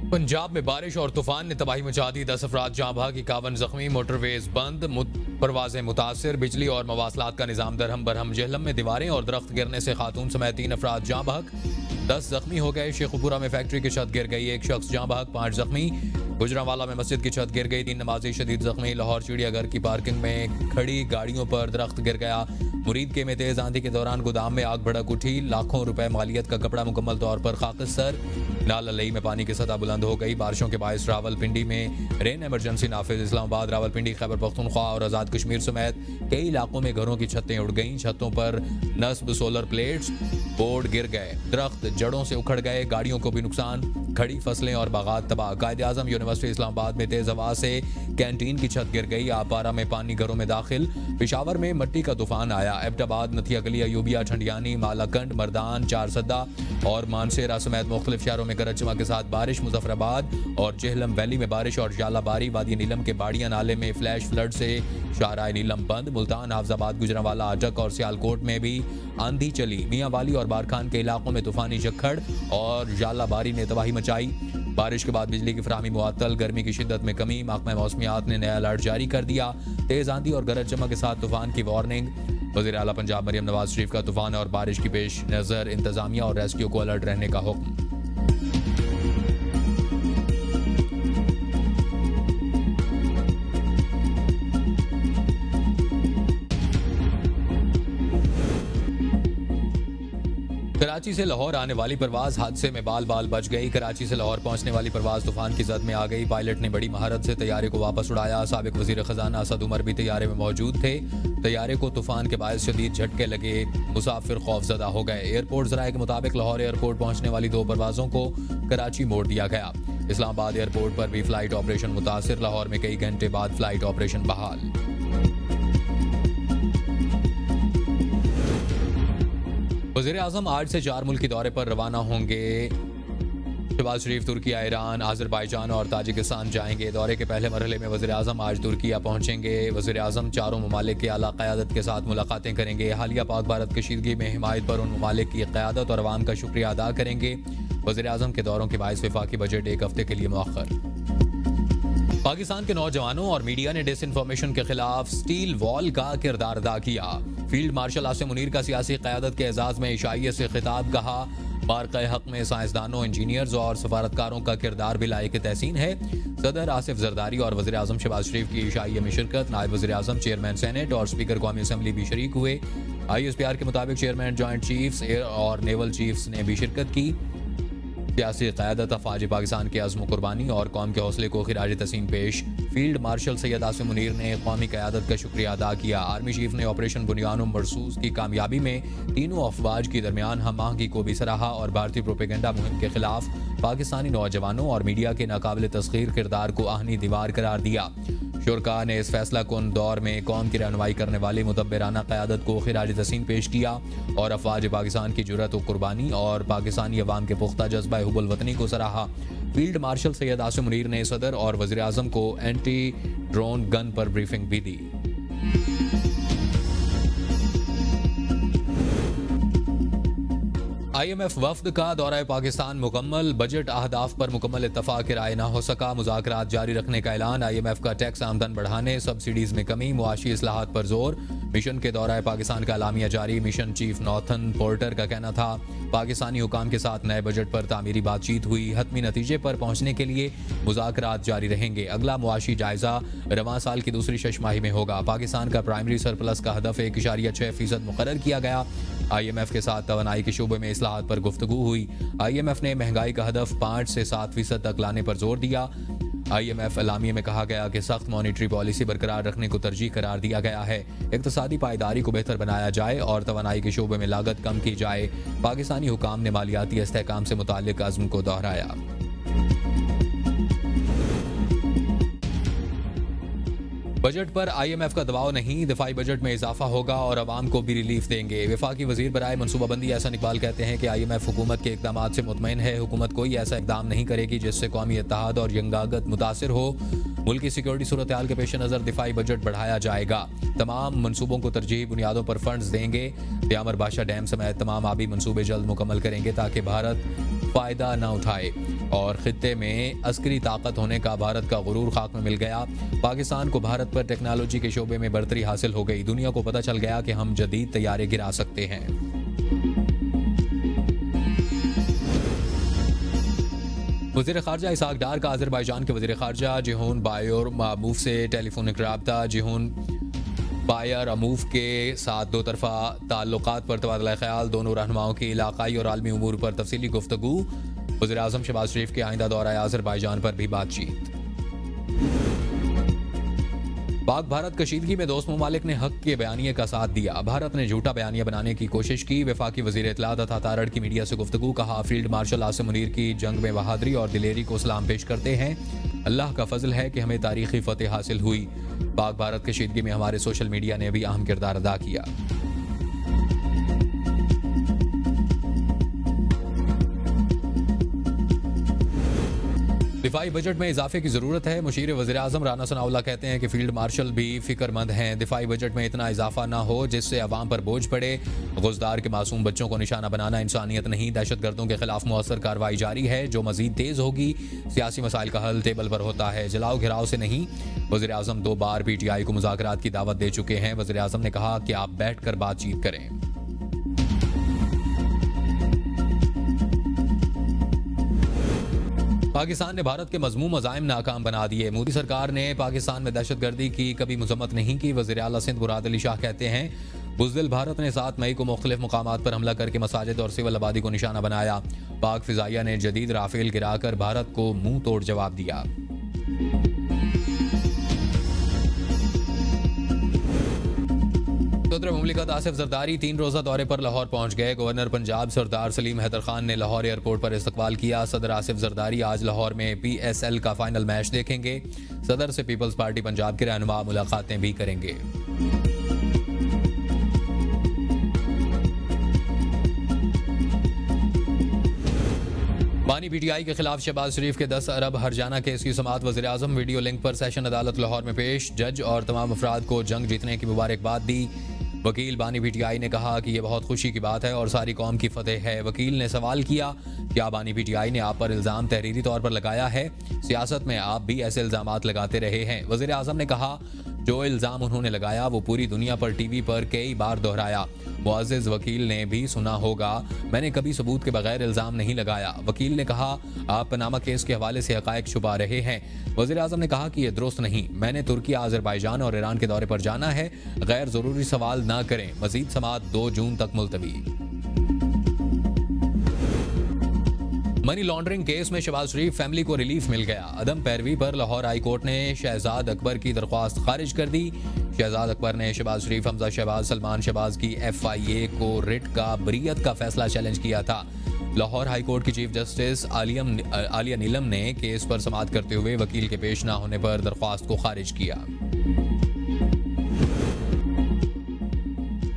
पंजाब में बारिश और तूफान ने तबाही मचा दी। 10 अफराद जाँ बहक, 51 जख्मी, मोटरवेज बंद, परवाजें मुतासर, बिजली और मवासलात का निज़ाम दरहम बरहम। जेहलम में दीवारें और दरख्त गिरने से खातून समेत 3 अफराद जाँ बहक, 10 जख्मी हो गए। शेखुपुरा में फैक्ट्री की छत गिर गई, 1 शख्स जाँ बहक, 5 जख्मी। गुजरांवाला में मस्जिद की छत गिर गई, 3 नमाजी शदीद जख्मी। लाहौर चिड़ियाघर की पार्किंग में खड़ी गाड़ियों पर दरख्त गिर गया। मुरीद के में तेज आंधी के दौरान गोदाम में आग भड़क उठी, लाखों रुपए मालियत का कपड़ा मुकम्मल तौर पर खाकिसर। नाला लई में पानी की सतह बुलंद हो गई। बारिशों के बायस रावलपिंडी में रेन इमरजेंसी नाफिज। इस्लामाबाद, रावलपिंडी, खैबर पख्तूनख्वा और आज़ाद कश्मीर समेत कई इलाकों में घरों की छतें उड़ गईं। छतों पर नस्ब सोलर प्लेट्स, बोर्ड गिर गए, दरख्त जड़ों से उखड़ गए, गाड़ियों को भी नुकसान, खड़ी फसलें और बागात तबाह। कायदे आजम यूनिवर्सिटी इस्लामाबाद में तेज हवा से कैंटीन की छत गिर गई। आपारा में पानी घरों में दाखिल। पेशावर में मट्टी का तूफान आया। एबटाबाद, नथियाकली, अयूबिया, ठंडियानी, मालाकंड, मर्दान, चारसद्दा और मानसेरा समेत मुख्तलिफ शहरों में गरज चमक के साथ बारिश। मुजफ्फराबाद और जेहलम वैली में बारिश और जालाबारी। वादी नीलम के बाड़िया नाले में फ्लैश फ्लड से शाहराह नीलम बंद। मुल्तान, हाफजाबाद, गुजरांवाला, अटक और सियालकोट में भी आंधी चली। मियाँ वाली और बारखान के इलाकों में तूफानी झक्खड़ और जालाबारी ने तबाही मचाई। बारिश के बाद बिजली की फराहमी मुअत्तल। गर्मी की शिद्दत में कमी। महकमा मौसमियात ने नया अलर्ट जारी कर दिया। तेज आंधी और गरज चमक के साथ तूफान की वार्निंग। वज़ीर आला पंजाब मरियम नवाज शरीफ का तूफान और बारिश की पेश नज़र इंतजामिया और रेस्क्यू को अलर्ट रहने का हुक्म। कराची से लाहौर आने वाली परवाज हादसे में बाल बाल बच गई। कराची से लाहौर पहुंचने वाली परवाज तूफान की जद में आ गई। पायलट ने बड़ी महारत से तैयारे को वापस उड़ाया। साबिक वजीर खजाना असद उमर भी तैयारे में मौजूद थे। तैयारे को तूफान के बायस शदीद झटके लगे, मुसाफिर खौफजदा हो गए। एयरपोर्ट जराये के मुताबिक लाहौर एयरपोर्ट पहुंचने वाली 2 परवाजों को कराची मोड़ दिया गया। इस्लामाबाद एयरपोर्ट पर भी फ्लाइट ऑपरेशन मुतासिर। लाहौर में कई घंटे बाद फ्लाइट ऑपरेशन बहाल। वज़ीर आज़म आज से 4 मुल्की दौरे पर रवाना होंगे। शहबाज शरीफ तुर्किया, ईरान, आज़रबाईजान और ताजिकिस्तान जाएंगे। दौरे के पहले मरहले में वज़ीर आज़म आज तुर्किया पहुंचेंगे। वज़ीर आज़म चारों ममालिक के आला क़यादत के साथ मुलाकातें करेंगे। हालिया पाक भारत कशीदगी में हिमायत पर उन ममालिक की क़यादत और अवाम का शुक्रिया अदा करेंगे। वज़ीर आज़म के दौरों के बायस वफाकी बजट 1 हफ्ते के लिए मौख़र। पाकिस्तान के नौजवानों और मीडिया ने डिसइंफॉर्मेशन के खिलाफ स्टील वॉल का किरदार अदा किया। फील्ड मार्शल आसिम मुनीर का सियासी क़यादत के एजाज़ में इशाइयत से खिताब कहा। बारक़े हक में साइंसदानों, इंजीनियर्स और सफारतकारों का किरदार भी लायक तहसीन है। सदर आसिफ जरदारी और वज़ीर आज़म शहबाज शरीफ की इशाइया में शिरकत। नायब वज़ीर आज़म, चेयरमैन सेनेट और स्पीकर कौमी असम्बली भी शरीक हुए। ISPR के मुताबिक चेयरमैन, जॉइंट चीफ्स, एयर और नेवल चीफ्स ने भी शिरकत की। सियासी क़यादत, अफ़वाज पाकिस्तान के अज़्म कुर्बानी और कौम के हौसले को खिराज तस्लीम पेश। फील्ड मार्शल सैयद आसिम मुनीर ने कौमी क़यादत का शुक्रिया अदा किया। आर्मी चीफ ने ऑपरेशन बुनियान मरसूस की कामयाबी में तीनों अफ़वाज के दरमियान हम आहंगी को भी सराहा और भारतीय प्रोपेगेंडा मुहिम के खिलाफ पाकिस्तानी नौजवानों और मीडिया के नाकाबिल तस्खीर किरदार को आहनी दीवार करार दिया। शुरका ने इस फैसला कुन दौर में कौम की रहनुमाई करने वाली मुदब्बिराना क़यादत को खिराज तस्लीम पेश किया और अफ़वाज पाकिस्तान की जुर्रत व कुर्बानी और पाकिस्तानी अवाम के पुख्ता जज्बा हुब्बुल वतनी को सराहा। फील्ड मार्शल सैयद आसिम मुनीर ने सदर और वज़ीर आज़म को एंटी ड्रोन गन पर ब्रीफिंग भी दी। IMF वफ्द का दौरा पाकिस्तान मुकम्मल। बजट अहदाफ पर मुकम्मल इत्तफाक राय न हो सका। मुज़ाकरात जारी रखने का ऐलान। IMF का टैक्स आमदन बढ़ाने, सब्सिडीज में कमी, मुआशी इस्लाहात पर जोर। मिशन के दौरा पाकिस्तान का अलामिया जारी। मिशन चीफ नॉर्थन पोर्टर का कहना था पाकिस्तानी हुकाम के साथ नए बजट पर तामीरी बातचीत हुई। हतमी नतीजे पर पहुंचने के लिए मुज़ाकरात जारी रहेंगे। अगला मुआशी जायजा रवां साल की दूसरी शशमाही में होगा। पाकिस्तान का प्राइमरी सरप्लस का हदफ 1.6% मुकर्रर किया गया। IMF के साथ तवानाई के शोबे में इस्लाहात पर गुफ्तगू हुई। IMF ने महंगाई का हदफ 5 से 7% तक लाने पर जोर दिया। IMF एलामिये में कहा गया कि सख्त मॉनिटरी पॉलिसी बरकरार रखने को तरजीह करार दिया गया है। इक्तसादी पायदारी को बेहतर बनाया जाए और तवानाई के शोबे में लागत कम की जाए। पाकिस्तानी हुकाम ने मालियाती इस्तेहकाम से मुताल्लिक अज़्म को दोहराया। बजट पर IMF का दबाव नहीं, दिफाई बजट में इजाफा होगा और अवाम को भी रिलीफ देंगे। वफाकी वजीर बराए मनसूबाबंदी एहसन इकबाल कहते हैं कि IMF हुकूमत के इकदामात से मुतमईन है। हुकूमत कोई ऐसा इकदाम नहीं करेगी जिससे कौमी इत्तेहाद और यंगागत मुतासिर हो। मुल्क की सिक्योरिटी सूरत हाल के पेश नज़र दिफाई बजट बढ़ाया जाएगा। तमाम मनसूबों को तरजीही बुनियादों पर फंड्स देंगे। त्यामर बादशाह डैम समेत तमाम आबी मनसूबे जल्द मुकम्मल करेंगे ताकि भारत फ़ायदा न उठाए और ख़ित्ते में अस्करी ताकत होने का भारत का गुरूर खाक में मिल गया। पाकिस्तान को भारत पर टेक्नोलॉजी के शोबे में बढ़तरी हासिल हो गई। दुनिया को पता चल गया कि हम जदीद तैयारे गिरा सकते हैं। वज़ीर ख़ारजा इसहाक डार का अज़रबैजान के वज़ीर ख़ारजा जिहोन बायर अमूफ से टेलीफोनिक रब्ता। जिहोन बायर अमूफ के साथ दो तरफ़ा ताल्लुक़ात पर तबादला ख़याल। दोनों रहनुमाओं की इलाक़ाई और आलमी उमूर पर तफसीली गुफ्तगू। वज़ीर आज़म शहबाज शरीफ के आइंदा दौरा अज़रबैजान पर भी बातचीत। पाक भारत कशीदगी में दोस्त ममालिक ने हक के बयानिए का साथ दिया। भारत ने झूठा बयानिया बनाने की कोशिश की। वफाकी वज़ीर इत्तला तथा तारड़ की मीडिया से गुफ्तगू। कहा, फील्ड मार्शल आसिम मुनीर की जंग में बहादुरी और दिलेरी को सलाम पेश करते हैं। अल्लाह का फजल है कि हमें तारीखी फतेह हासिल हुई। पाक भारत कशीदगी में हमारे सोशल मीडिया ने भी अहम किरदार अदा किया। दिफाई बजट में इजाफे की जरूरत है। मुशीर वज़ीर आज़म राना सनाउल्लाह कहते हैं कि फील्ड मार्शल भी फिक्रमंद हैं। दिफाई बजट में इतना इजाफा ना हो जिससे अवाम पर बोझ पड़े। गुज़दार के मासूम बच्चों को निशाना बनाना इंसानियत नहीं। दहशतगर्दों के खिलाफ मुअस्सर कार्रवाई जारी है जो मजीद तेज होगी। सियासी मसाइल का हल टेबल पर होता है, जलाओ घिराव से नहीं। वज़ीर आज़म 2 बार PTI को मुज़ाकरात की दावत दे चुके हैं। वज़ीर आज़म ने कहा कि आप बैठ कर बातचीत करें। पाकिस्तान ने भारत के मज़मूम अज़ाइम नाकाम बना दिए। मोदी सरकार ने पाकिस्तान में दहशतगर्दी की कभी मजम्मत नहीं की। वज़ीर आला सिंध मुराद अली शाह कहते हैं, बुज़दिल भारत ने 7 मई को मुख्तलिफ मुकामात पर हमला करके मसाजिद और सिविल आबादी को निशाना बनाया। पाक फ़िज़ाइया ने जदीद राफेल गिराकर भारत को मुंह तोड़ जवाब दिया। सदर मुमलिकत आसिफ जरदारी 3 रोज़ा दौरे पर लाहौर पहुंच गए। गवर्नर पंजाब सरदार सलीम हैदर खान ने लाहौर एयरपोर्ट पर इस्तकबाल किया। सदर आसिफ जरदारी आज लाहौर में PSL का फाइनल मैच देखेंगे। सदर से पीपल्स पार्टी पंजाब के रहनुमा मुलाकातें भी करेंगे। बानी PTI के खिलाफ शहबाज शरीफ के 10 अरब हरजाना केस की समाअत। वज़ीर आज़म वीडियो लिंक पर सेशन अदालत लाहौर में पेश। जज और तमाम अफराद को जंग जीतने की मुबारकबाद दी। वकील बानी PTI ने कहा कि यह बहुत खुशी की बात है और सारी कौम की फतेह है। वकील ने सवाल किया, क्या बानी PTI ने आप पर इल्ज़ाम तहरीरी तौर पर लगाया है? सियासत में आप भी ऐसे इल्ज़ामात लगाते रहे हैं। वज़ीर आज़म ने कहा, जो इल्ज़ाम उन्होंने लगाया वो पूरी दुनिया पर TV पर कई बार दोहराया। मुअज़्ज़िज़ वकील ने भी सुना होगा, मैंने कभी सबूत के बगैर इल्ज़ाम नहीं लगाया। वकील ने कहा, आप पनामा केस के हवाले से हक़ाइक़ छुपा रहे हैं। वज़ीर आज़म ने कहा कि यह दुरुस्त नहीं। मैंने तुर्की, अज़रबैजान और ईरान के दौरे पर जाना है। गैर ज़रूरी सवाल ना करें। मज़ीद समाअत 2 जून तक मुलतवी। मनी लॉन्ड्रिंग केस में शहबाज शरीफ फैमिली को रिलीफ मिल गया। अदम पैरवी पर लाहौर हाई कोर्ट ने शहजाद अकबर की दरख्वास्त खारिज कर दी। शहजाद अकबर ने शहबाज शरीफ, हमजा शहबाज, सलमान शहबाज की FIA को रिट का बरीयत का फैसला चैलेंज किया था। लाहौर हाई कोर्ट की चीफ जस्टिस आलिया नीलम ने केस पर समाअत करते हुए वकील के पेश न होने पर दरख्वास्त को खारिज किया।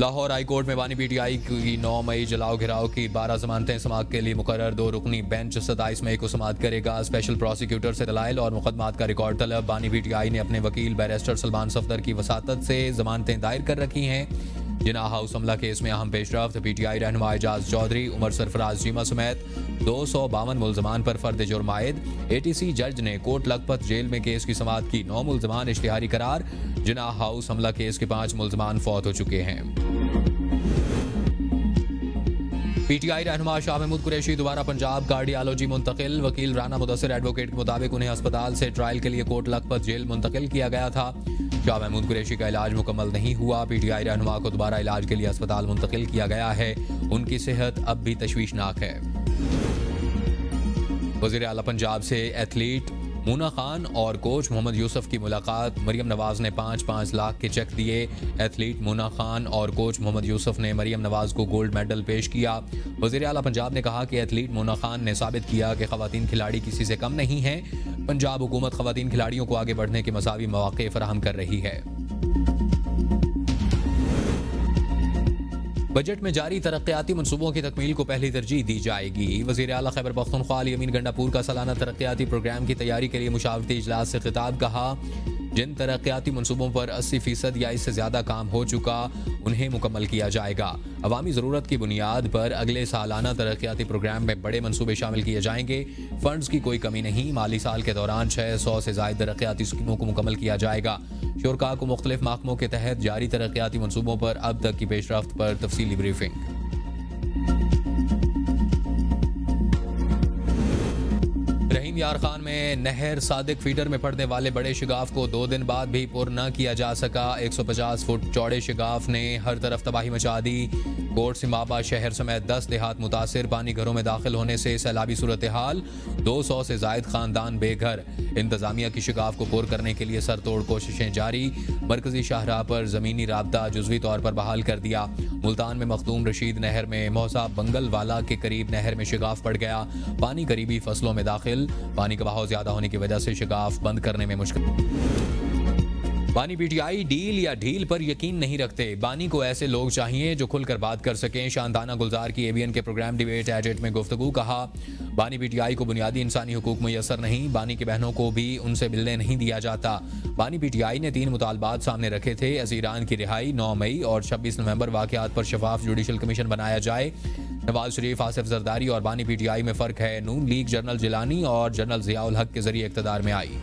लाहौर हाई कोर्ट में बानी PTI की 9 मई जलाओ घिराव की 12 जमानतें समाअत के लिए मुकर्रर। 2 रुकनी बेंच 27 मई को समाअत करेगा। स्पेशल प्रोसिक्यूटर से दलाइल और मुकदमात का रिकॉर्ड तलब। बानी PTI ने अपने वकील बैरिस्टर सलमान सफदर की वसातत से जमानतें दायर कर रखी हैं। जिना हाउस हमला केस में अहम पेशरफ्त। PTI रहनुमा एजाज चौधरी, उमर सरफराज चीमा समेत 252 मुल्जमान पर फर्द जुर्म आयद। ATC जज ने कोट लखपत जेल में केस की समाअत की। 9 मुल्जमान इश्तिहारी करार। जिना हाउस हमला केस के 5 मुल्जमान फौत हो चुके हैं। PTI रहनुमा शाह महमूद कुरैशी दोबारा पंजाब कार्डियोलॉजी मुंतकिल। वकील राना मुदस्सिर एडवोकेट के मुताबिक उन्हें अस्पताल से ट्रायल के लिए कोट लखपत जेल मुंतकिल किया गया था। शाह महमूद कुरैशी का इलाज मुकम्मल नहीं हुआ। PTI रहनुमा को दोबारा इलाज के लिए अस्पताल मुंतकिल किया गया है। उनकी सेहत अब भी तशवीशनाक है। वज़ीर आला पंजाब से एथलीट मूना खान और कोच मोहम्मद यूसुफ की मुलाकात। मरियम नवाज ने 5-5 लाख के चेक दिए। एथलीट मूना खान और कोच मोहम्मद यूसुफ ने मरियम नवाज को गोल्ड मेडल पेश किया। वज़ीर आला पंजाब ने कहा कि एथलीट मूना खान ने साबित किया कि ख़वातीन खिलाड़ी किसी से कम नहीं हैं। पंजाब हुकूमत ख़वातीन खिलाड़ियों को आगे बढ़ने के मसावी मौक़े फराहम कर रही है। बजट में जारी तरक्याती मनसूबों की तकमील को पहली तरजीह दी जाएगी। वज़ीर आला खैबर पख्तूनख्वा अली अमीन गंडापुर का सालाना तरक्याती प्रोग्राम की तैयारी के लिए मुशावरती इजलास से खिताब। कहा, जिन तरक्याती मनसूबों पर 80% या इससे ज़्यादा काम हो चुका उन्हें मुकम्मल किया जाएगा। अवामी ज़रूरत की बुनियाद पर अगले सालाना तरक्याती प्रोग्राम में बड़े मनसूबे शामिल किए जाएंगे। फंड्स की कोई कमी नहीं। माली साल के दौरान 600 से ज़ायद तरक्याती स्कीमों को मुकम्मल किया जाएगा। शुरका को मुख्तलिफ महकमों के तहत जारी तरक्याती मनसूबों पर अब तक की पेशरफ्त पर तफसीली ब्रीफिंग। रहीम यार खान में नहर सादिक फीडर में पड़ने वाले बड़े शिगाफ को 2 दिन बाद भी पुर न किया जा सका। 150 फुट चौड़े शिगाफ ने हर तरफ तबाही मचा दी। कोट सिमाबा शहर समेत 10 देहात मुतासिर। पानी घरों में दाखिल होने से सैलाबी सूरत हाल। 200 से जायद खानदान बेघर। इंतजामिया की शिगाफ को पुर करने के लिए सरतोड़ कोशिशें जारी। मरकजी शाहराह पर जमीनी राब्ता जुजवी तौर पर बहाल कर दिया। मुल्तान में मखदूम रशीद नहर में मोहसा बंगल वाला के करीब नहर में शिगाफ पड़ गया। पानी करीबी फसलों में दाखिल। पानी का बहाव ज्यादा होने की वजह से शिगाफ बंद करने में मुश्किल। बानी पीटीआई डील या ढील पर यकीन नहीं रखते। बानी को ऐसे लोग चाहिए जो खुलकर बात कर सकें। शानदाना गुलजार की एबीएन के प्रोग्राम डिबेट एजेट में गुफ्तगू। कहा, बानी पीटीआई को बुनियादी इंसानी हुकूक मुयसर नहीं। बानी की बहनों को भी उनसे मिलने नहीं दिया जाता। बानी पीटीआई ने 3 मुतालबात सामने रखे थे। अजीरान की रिहाई, 9 मई और 26 नवंबर वाकयात पर शफाफ जुडिशल कमीशन बनाया जाए। नवाज शरीफ, आसिफ जरदारी और बानी पीटीआई में फ़र्क है। नून लीग जनरल जिलानी और जनरल ज़ियाउल हक के जरिए इक़्तिदार में आई।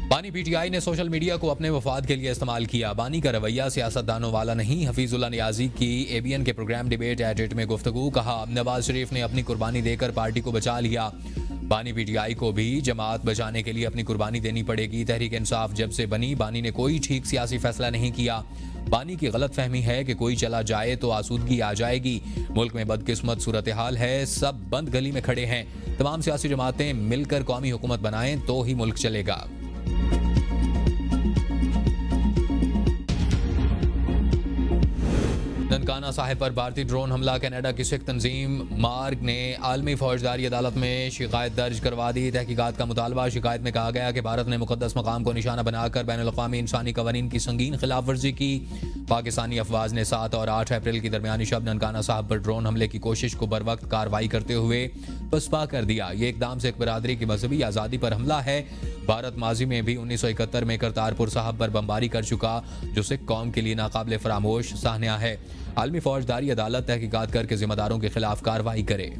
बानी पीटीआई ने सोशल मीडिया को अपने वफाद के लिए इस्तेमाल किया। बानी का रवैया सियासतदानों वाला नहीं। हफीजुल्लाह नियाजी की एबीएन के प्रोग्राम डिबेट एजेट में गुफ्तगू। कहा, नवाज शरीफ ने अपनी कुर्बानी देकर पार्टी को बचा लिया। बानी पीटीआई को भी जमात बचाने के लिए अपनी कुर्बानी देनी पड़ेगी। तहरीक इंसाफ जब से बनी, बानी ने कोई ठीक सियासी फैसला नहीं किया। बानी की गलत फहमी है कि कोई चला जाए तो आसूदगी आ जाएगी। मुल्क में बदकिस्मत सूरत हाल है। सब बंद गली में खड़े हैं। तमाम सियासी जमातें मिलकर कौमी हुकूमत बनाएं तो ही मुल्क चलेगा। ननकाना साहिब पर भारतीय ड्रोन हमला। कनाडा की सिख तंजीम मार्ग ने आलमी फौजदारी अदालत में शिकायत दर्ज करवा दी। तहकीकात का मुतालबा। शिकायत में कहा गया कि भारत ने मुकद्दस मकाम को निशाना बनाकर बैनुल-अक़वामी इंसानी कवानीन की संगीन खिलाफ वर्जी की। पाकिस्तानी अफवाज ने 7 और 8 अप्रैल की दरमियानी शब ननकाना साहिब पर ड्रोन हमले की कोशिश को बरवक्त कार्रवाई करते हुए पसपा कर दिया। ये इकदाम सिख बरादरी की मजहबी आज़ादी पर हमला है। भारत माजी में भी 1971 में करतारपुर साहब पर बमबारी कर चुका, जो सिख कौम के लिए नाकाबिले फरामोश साहनिया है। आलमी फौजदारी अदालत तहकीकात करके जिम्मेदारों के खिलाफ कार्रवाई करे।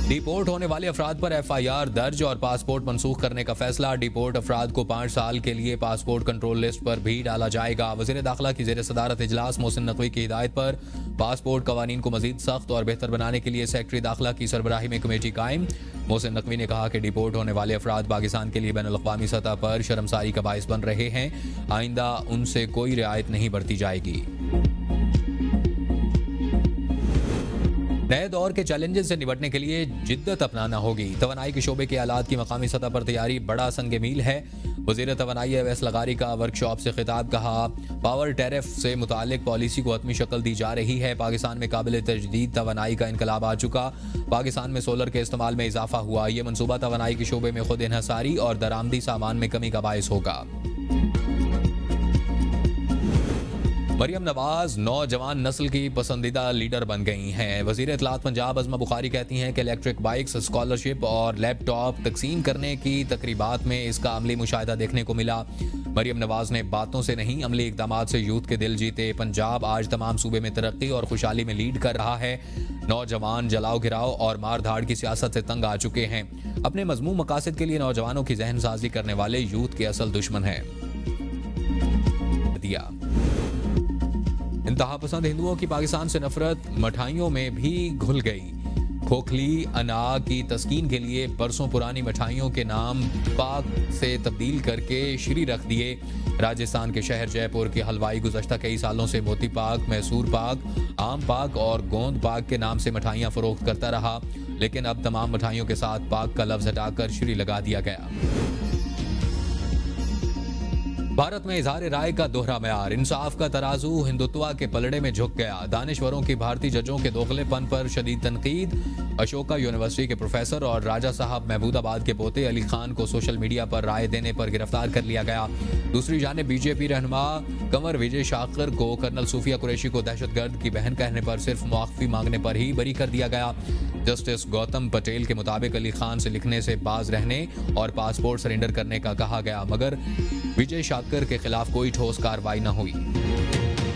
डिपोर्ट होने वाले अफराद पर एफआईआर दर्ज और पासपोर्ट मनसूख करने का फैसला। डिपोर्ट अफराद को 5 साल के लिए पासपोर्ट कंट्रोल लिस्ट पर भी डाला जाएगा। वज़ीर दाखिला की ज़ेर सदारत इजलास मोहसिन नकवी की हिदायत पर पासपोर्ट कवानीन को मजीद सख्त और बेहतर बनाने के लिए सेक्रेटरी दाखिला की सरबराही में कमेटी कायम। मोहसिन नकवी ने कहा कि डिपोर्ट होने वाले अफराद पाकिस्तान के लिए बैनुल-अक़वामी सतह पर शर्मसारी का बाइस बन रहे हैं। आइंदा उनसे कोई रियायत नहीं बरती जाएगी। नए दौर के चैलेंजेस से निपटने के लिए जिद्दत अपनाना होगी। तवानाई के शोबे के आलात की मकामी सतह पर तैयारी बड़ा संग मील है। वज़ीर तवानाई अवैस लगारी का वर्कशॉप से खिताब। कहा, पावर टैरिफ से मुतालिक पॉलिसी को हतमी शक्ल दी जा रही है। पाकिस्तान में काबिल तजदीद तवानाई का इनकलाब आ चुका। पाकिस्तान में सोलर के इस्तेमाल में इजाफा हुआ। ये मनसूबा तवानाई के शोबे में खुद इन्हसारी और दरामदी सामान में कमी का बायस होगा। मरियम नवाज नौजवान नस्ल की पसंदीदा लीडर बन गई हैं। वज़ीर इत्तलात पंजाब अज़मा बुखारी कहती हैं कि इलेक्ट्रिक बाइक्स, स्कॉलरशिप और लैपटॉप तकसीम करने की तकरीबात में इसका अमली मुशाहिदा देखने को मिला। मरियम नवाज ने बातों से नहीं, अमली इक़दामात से यूथ के दिल जीते। पंजाब आज तमाम सूबे में तरक्की और खुशहाली में लीड कर रहा है। नौजवान जलाओ गिराओ और मार धाड़ की सियासत से तंग आ चुके हैं। अपने मज़मूम मकासद के लिए नौजवानों की जहन साजी करने वाले यूथ के असल दुश्मन हैं। इंतहा पसंद हिंदुओं की पाकिस्तान से नफरत मिठाइयों में भी घुल गई। खोखली अना की तस्कीन के लिए बरसों पुरानी मिठाइयों के नाम पाक से तब्दील करके श्री रख दिए। राजस्थान के शहर जयपुर के हलवाई गुज़श्ता कई सालों से मोती पाक, मैसूर पाक, आम पाक और गोंद पाक के नाम से मिठाइयाँ फरोख्त करता रहा, लेकिन अब तमाम मिठाइयों के साथ पाक का लफ्ज़ हटाकर श्री लगा दिया गया। भारत में इजहार राय का दोहरा मयार, इंसाफ का तराजू हिंदुत्वा के पलड़े में झुक गया। दानिश्वरों की भारतीय जजों के दोगलेपन पर शदीद तनकीद। अशोका यूनिवर्सिटी के प्रोफेसर और राजा साहब महमूदाबाद के पोते अली खान को सोशल मीडिया पर राय देने पर गिरफ्तार कर लिया गया। दूसरी जानिब बीजेपी रहनुमा कंवर विजय शाकर को कर्नल सूफिया कुरैशी को दहशतगर्द की बहन कहने पर सिर्फ मुआफ़ी मांगने पर ही बरी कर दिया गया। जस्टिस गौतम पटेल के मुताबिक अली खान से लिखने से बाज रहने और पासपोर्ट सरेंडर करने का कहा गया, मगर विजय शाकर के खिलाफ कोई ठोस कार्रवाई न हुई।